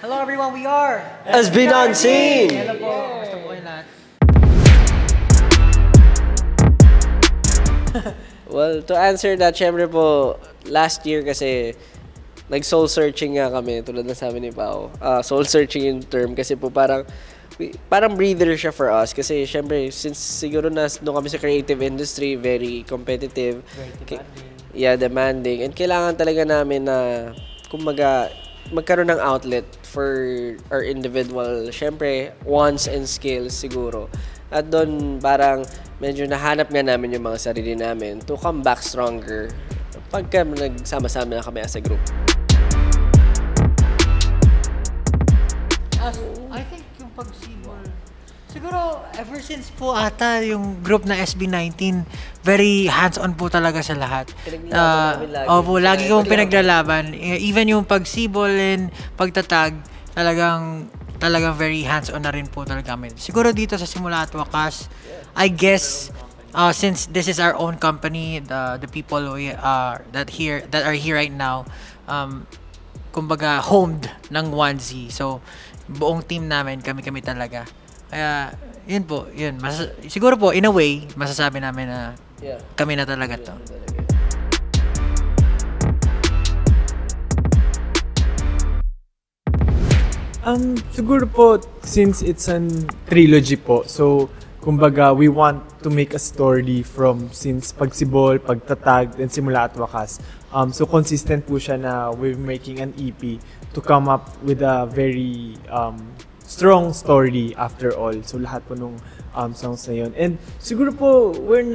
Hello everyone, we are SB Non-Scene! Hello po, basta po kayo lahat. Well, to answer that, syempre po, last year kasi nag-soul searching nga kami, tulad na sabi ni Pao. Soul searching yung term kasi po parang breather siya for us kasi syempre since siguro doon kami sa creative industry, very competitive. Very demanding. And kailangan talaga namin na kumbaga magkaroon ng outlet for our individual, syempre, wants and skills siguro. At doon parang medyo nahanap nga namin yung mga sarili namin to come back stronger pagka nagsama-sama na kami as a group. I think yung pag-sibol, siguro ever since po ata yung group na SB19, very hands-on po talaga sa lahat. Opo, lagi kong pinaglalaban. Even yung pag-sibol and pagtatag, talagang very hands-on na rin po talaga kami. Siguro dito sa Simula at Wakas, I guess, since this is our own company, the people that are here right now, kumbaga homed ng 1Z. So, buong team namin, kami talaga. Kaya, yun po, yun. Siguro po, in a way, masasabi namin na kami na talaga to. Siguro po, since it's an trilogy po, so, kumbaga, we want to make a story from since Pagsibol, Pagtatag, and Simula at Wakas. So, consistent po siya na we're making an EP to come up with a very strong story after all. So, lahat po nung songs na yun. And siguro po, we're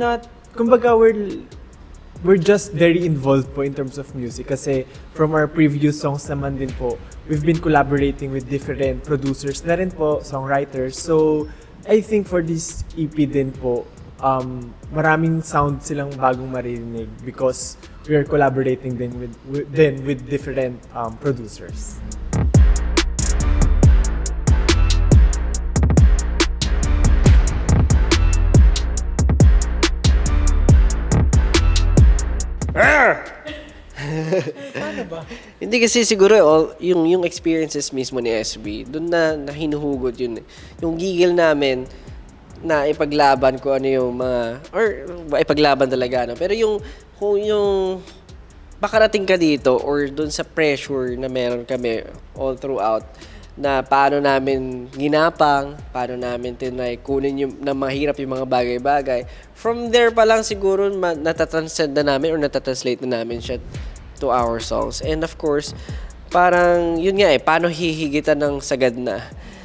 just very involved po in terms of music kasi from our previous songs naman din po, we've been collaborating with different producers na rin po, songwriters. So, I think for this EP din po, maraming sound silang bagong marinig because we are collaborating din with different producers. Paano ba? Hindi kasi siguro yung experiences mismo ni SB, doon na hinuhugot yun. Yung gigil namin na ipaglaban ko ano yung mga ipaglaban talaga ano. Pero kung yung makarating ka dito or doon sa pressure na meron kami all throughout na paano namin ginapang, paano namin tinry kunin yung na mahirap yung mga bagay-bagay. From there pa lang siguro natatranscend na namin or natatranslate na namin siya to our songs. And of course, parang yun nga paano hihigitan ng sagad na.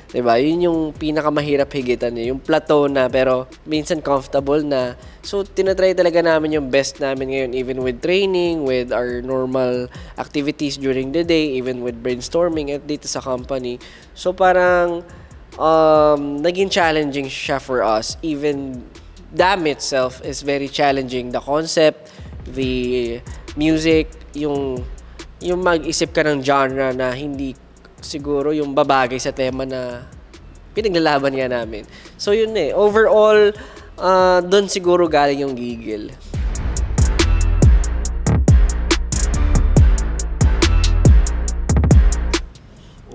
'Di ba? Yun yung pinakamahirap higitan yung plateau na pero minsan comfortable na. So tinatry talaga namin yung best namin ngayon even with training, with our normal activities during the day, even with brainstorming at dito sa company. So parang naging challenging siya for us. Even Damn itself is very challenging. The concept, the music, yung mag-isip ka ng genre na hindi siguro yung babagay sa tema na pinaglalaban nga namin. So yun overall, doon siguro galing yung gigil.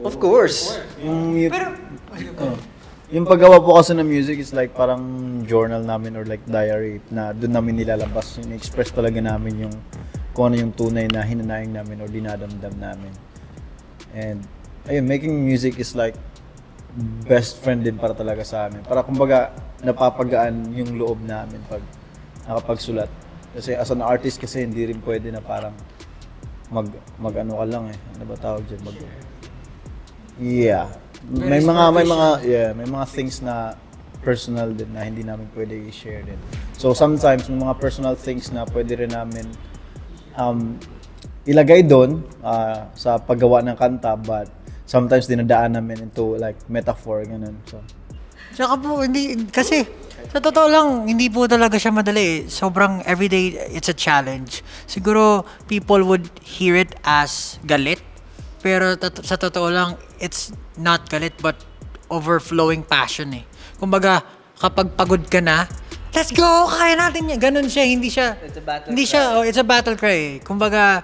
Of course. Yung paggawa po kasi ng music is like parang journal namin or like diary na doon namin nilalabas. Express talaga namin yung kung ano yung tunay na hinanayang namin or dinadamdam namin. And ayun, making music is like best friend din para talaga sa amin. Para kumbaga napapagaan yung loob namin pag nakapagsulat. Kasi as an artist kasi hindi rin pwede na parang mag-ano ka lang Ano ba tawag dyan? May mga things na personal din na hindi namin pwede i-share din. So sometimes may mga personal things na pwede rin namin ilagay doon sa paggawa ng kanta, but sometimes dinadaan namin into like metaphor ganun. So Tsaka po, hindi, kasi sa totoo lang, hindi po talaga siya madali. Sobrang everyday, it's a challenge. Siguro, people would hear it as galit. Pero sa totoo lang, it's not galit but overflowing passion Kumbaga, kapag pagod ka na, let's go, kaya natin yan. Ganun siya, hindi siya, It's a battle hindi cry. siya, it's a battle cry Kumbaga,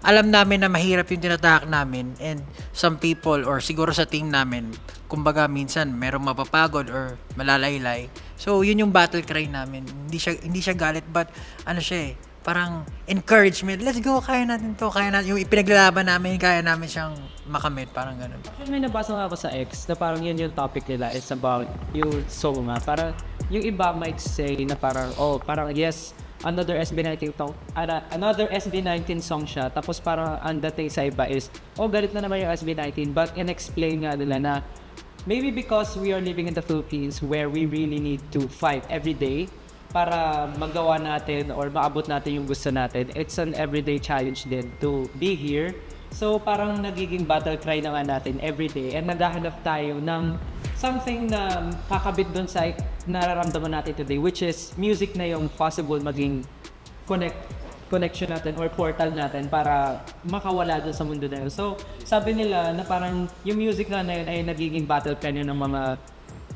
alam namin na mahirap yung tinatahak namin, and some people or siguro sa team namin, kumbaga minsan merong mapapagod or malalaylay. So yun yung battle cry namin. Hindi siya galit, but ano siya parang encouragement. Let's go, kaya natin to, kaya natin. Yung ipinaglalaban namin, kaya namin siyang makamit, parang ganun. Actually, may nabasa nga ako sa X na parang yun yung topic nila is about yung song nga. Parang yung iba might say na parang, parang yes, another SB19 song siya. Tapos parang ang dating sa iba is, galit na naman yung SB19. But in-explain nga nila na maybe because we are living in the Philippines where we really need to fight every day para magawa natin or maabot natin yung gusto natin. It's an everyday challenge din to be here. So parang nagiging battle cry na nga natin everyday, and naghahanap tayo ng something na kakabit dun sa nararamdaman natin today, which is music na yung possible maging connection natin or portal natin para makawala dun sa mundo na yun. So sabi nila na parang yung music na yun ay nagiging battle cry ng mga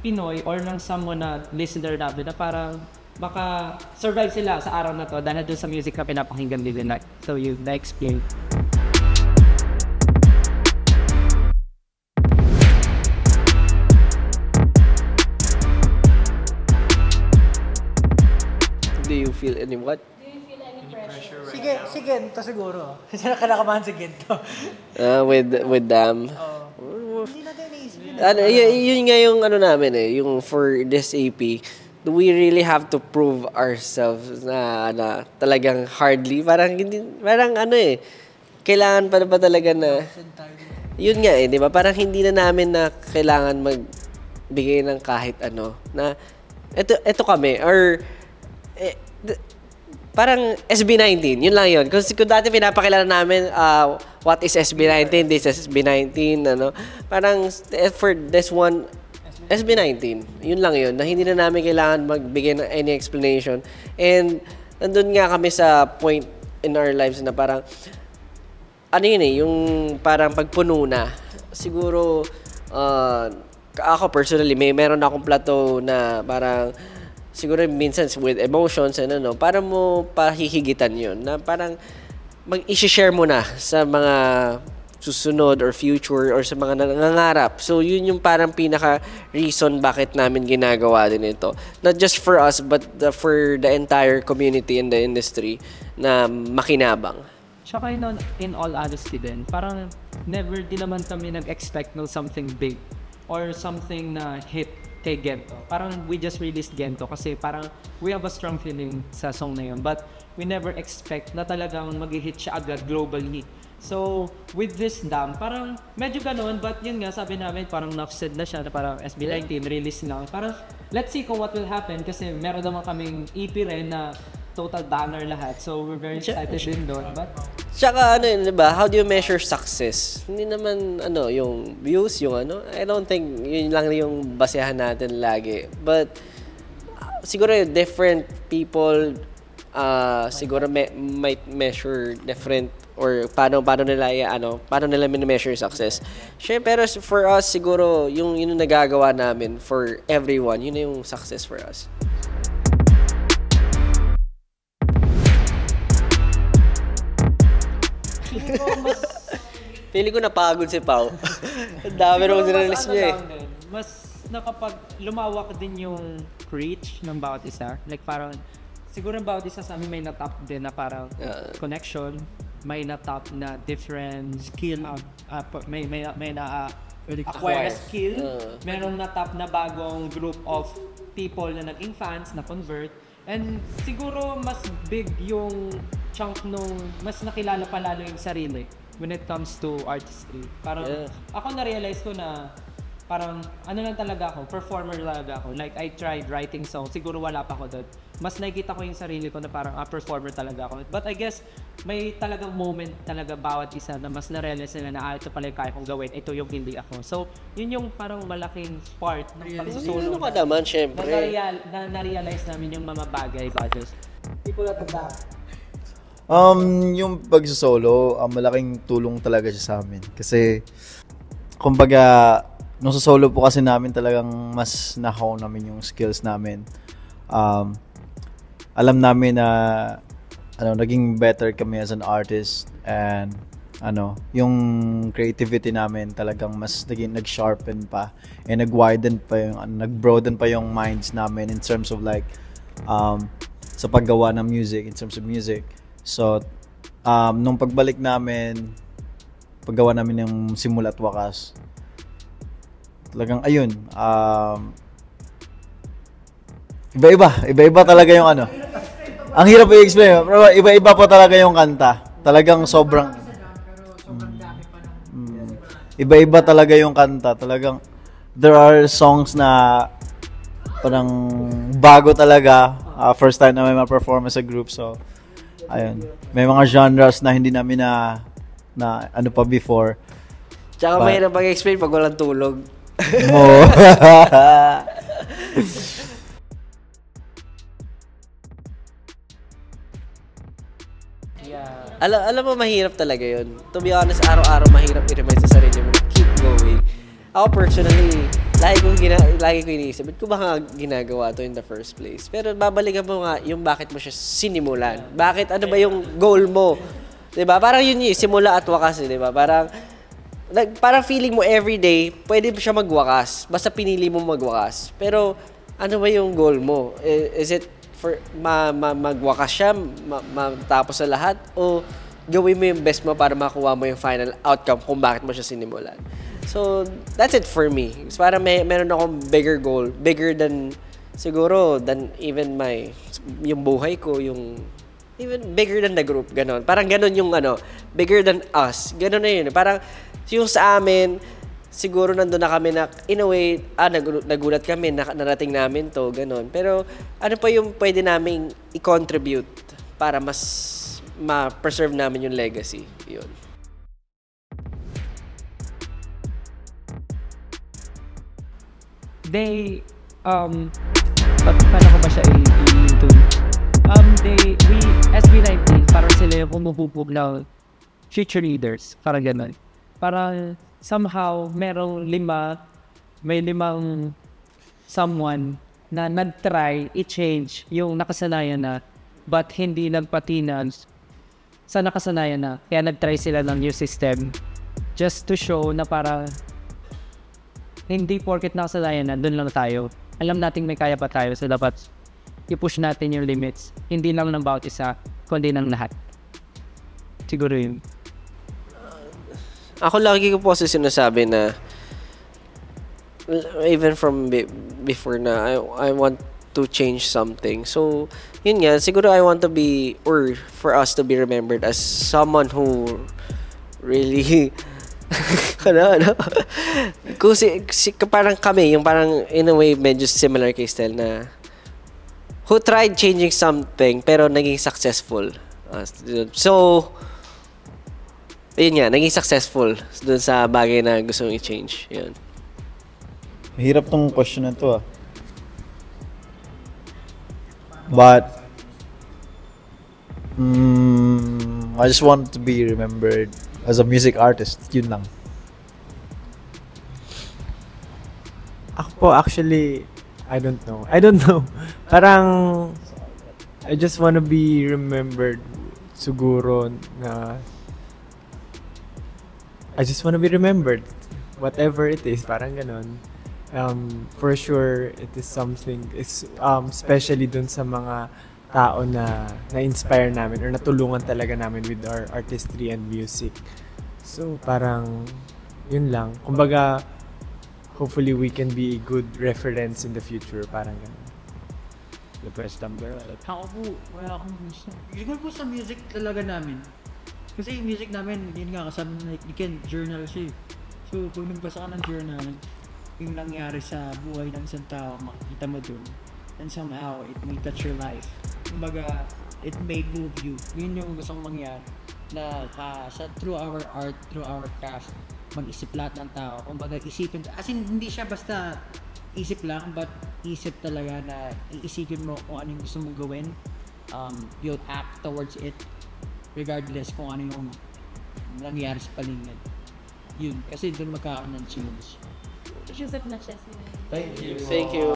Pinoy or ng someone na listener natin na parang baka survive sila sa araw na to dahil dun sa music na pinapakinggan nila. So you na-explain. Do you feel any what? Si Gento siguro. Kasi nakalakabahan si Gento. With them. Hindi natin naisip yun. Yun nga yung namin yung for this AP, we really have to prove ourselves na talagang hardly. Parang kailangan pa talaga na, yun nga di ba? Parang hindi na namin na kailangan magbigay ng kahit ano. Na, eto kami, or, parang SB19, yun lang yun. Kung dati pinapakilala namin, what is SB19, this is SB19, parang for this one, SB19, yun lang yun, na hindi na namin kailangan magbigay ng any explanation. And nandun nga kami sa point in our lives na parang, yung parang pagpuno na. Siguro, ako personally, meron akong plateau na parang, siguro minsan with emotions and para mo pahihigitan yun, na parang mag-i-share mo na sa mga susunod or future or sa mga nangangarap. So yun yung parang pinaka-reason bakit namin ginagawa din ito. Not just for us, but for the entire community in the industry na makinabang. Tsaka in all honesty din, parang never din naman kami nag-expect ng something big or something na hit kay Gento. Parang we just released Gento kasi parang we have a strong feeling sa song na yun. But we never expect na talagang mag-hit siya agad globally. So, with this Dam, parang medyo ganoon, but yun nga, sabi namin, parang enough said na siya na parang SB19, release na. Parang, let's see kung what will happen kasi meron naman kaming EP rin na total banner lahat. So, we're very excited din doon. But, tsaka diba, how do you measure success? Hindi naman, yung views, yung I don't think yun lang yung basehan natin lagi. But, siguro different people, siguro might measure different or paano nila mini-measure success. Pero for us, siguro, yung nagagawa namin for everyone, yun na yung success for us. Feeling ko napagod si Pao. Ang dami nung nirelease niya Mas nakapag lumawak din yung reach ng bawat isa. Like parang, siguro ng bawat isa sa amin may natap din na parang connection, may natap na different skill, may acquire skill, merong natap na bagong group of people na naging fans, na convert, and siguro mas big yung chunk nung mas nakilala pa lalo yung sarili when it comes to artistry. Parang ako na-realize ko na parang lang talaga ako, performer talaga ako. Like I tried writing songs, siguro wala pa ako doon. Mas nakikita ko yung sarili ko na parang performer talaga ako. But I guess may talagang moment talaga bawat isa na mas na-realize nila na ito pala yung kaya kong gawin, ito yung hindi ako. So yun yung parang malaking part ng pag-solo. Ano ka naman, syempre. Na-realize namin yung mga bagay. People at the back. Yung pag-solo, malaking tulong talaga siya sa amin. Kasi, kumbaga, nung sa solo po kasi namin talagang mas na-hone namin yung skills namin. Alam namin na naging better kami as an artist And yung creativity namin talagang mas nag-sharpen pa and nag-widen pa nag-broaden pa yung minds namin in terms of like sa paggawa ng music, in terms of music. So nung paggawa namin ng Simula at Wakas, talagang ayun, iba-iba talaga yung ang hirap i-explain, pero iba-iba po talaga yung kanta. Talagang sobrang iba-iba talaga yung kanta. Talagang there are songs na parang bago talaga, first time na may ma-perform sa group. So ayun, may mga genres na hindi namin na pa before. Tsaka mahirap mag-explain pag walang tulog. Mo. Alam mo, mahirap talaga yun. To be honest, araw-araw mahirap i-remind sa sarili mo, keep going. Ako personally, lagi ko iniisip, ba't ko ba ginagawa to in the first place? Pero babalikan mo nga yung bakit mo siya sinimulan. Bakit, ano ba yung goal mo? Diba? Parang yun yung simula at wakas, diba? Parang feeling mo everyday, pwede siya magwakas. Basta pinili mo magwakas. Pero, ano ba yung goal mo? Is it for magwakas siya, matapos sa lahat, o gawin mo yung best mo para makuha mo yung final outcome kung bakit mo siya sinimulan. So, that's it for me. So, parang meron akong bigger goal, bigger than, siguro, than even yung buhay ko, even bigger than the group, ganon. Parang ganon yung bigger than us. Ganon na yun. Parang, yung sa amin, siguro nandun na kami na, in a way, nagulat kami, narating namin to, ganon. Pero, ano pa yung pwede naming i-contribute para mas ma-preserve namin yung legacy? Yun. Paano ko ba siya i-tune? SB19, parang sila yung humububog na future leaders, parang ganon. Parang, somehow, may limang someone na nag-try i-change yung nakasanayan na, but hindi nagpatinan sa nakasanayan na. Kaya nag-try sila ng new system just to show na para hindi porket nakasanayan na, dun lang tayo. Alam nating may kaya pa tayo, so dapat i-push natin yung limits. Hindi lang ng bawat isa, kundi ng lahat. Siguro yun. Ako lagi ko po kasi sinasabi na even from before na I want to change something. So, yun nga, siguro I want to be, or for us to be remembered as someone who really kasi parang kami, yung parang in a way medyo similar kay Stel na who tried changing something pero naging successful. So, ayun nga, naging successful dun sa bagay na gusto mong i-change. Yun. Mahirap tong question na to But, I just want to be remembered as a music artist. Yun lang. Ako po, actually, I don't know. Parang, I just wanna be remembered siguro na I just wanna be remembered. Whatever it is, parang ganon. For sure, it is something, especially dun sa mga tao na na-inspire namin or natulungan talaga namin with our artistry and music. So, parang, yun lang. Kumbaga, hopefully we can be a good reference in the future. Parang ganon. The best number. Ako po, wala akong gusto. Siguro po sa music talaga namin. Kasi yung music namin, yun nga, kasama, like, you can journal siya. So, pag nagbasa ka ng journal, yung nangyari sa buhay ng isang tao, makikita mo dun. And somehow, it may touch your life. Kumbaga, it may move you. Yun yung gustong mangyari. Na through our art, through our craft, mag-isip lahat ng tao. Kumbaga, isipin, as in, hindi siya basta isip lang, but isip talaga na iisipin mo kung ano yung gusto mong gawin. You'll act towards it regardless kung ano yung nangyari sa paligid. Yun, kasi doon magkakaroon ng change. Joseph na siya. Thank you.